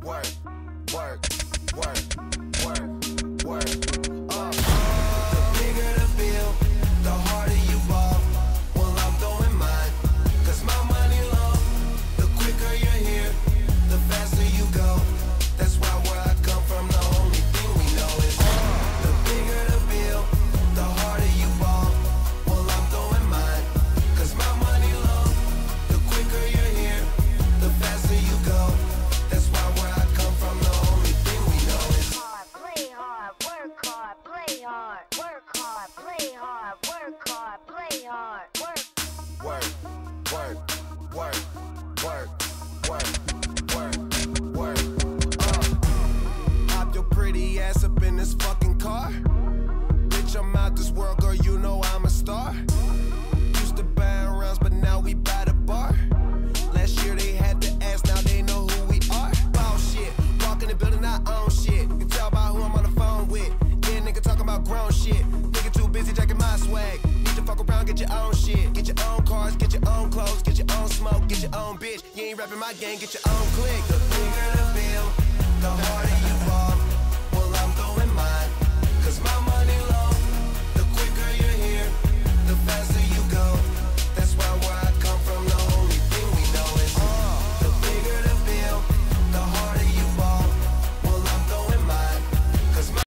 work, work, work, work, work. The bigger the bill, the harder you ball. Well, I'm throwing mine, cause my money long. The quicker you're here, the faster you go. That's why where I come from, the only thing we know is the bigger the bill, the harder you ball. Well, I'm throwing mine, cause my money long. The quicker you're here, the faster you go. That's why where I come from, the only thing we know is play hard, work hard, play hard, work hard, play hard, work hard, play hard, work. Work, work, work, work, work, work, work. Hop your pretty ass up in this fucking car. Bitch, I'm out this world, girl, you know I'm a star. Used to buy rounds, but now we buy the bar. Last year they had to ask, now they know who we are. Ball shit, walk in the building, I own shit. You can tell by who I'm on the phone with. Yeah, nigga talking about grown shit. Nigga too busy jacking my swag. Need to fuck around, get your own shit. Get your own cars, get your own clothes, get your own smoke, get your own bitch. You ain't rapping my game, get your own clique. The bigger the bill, the harder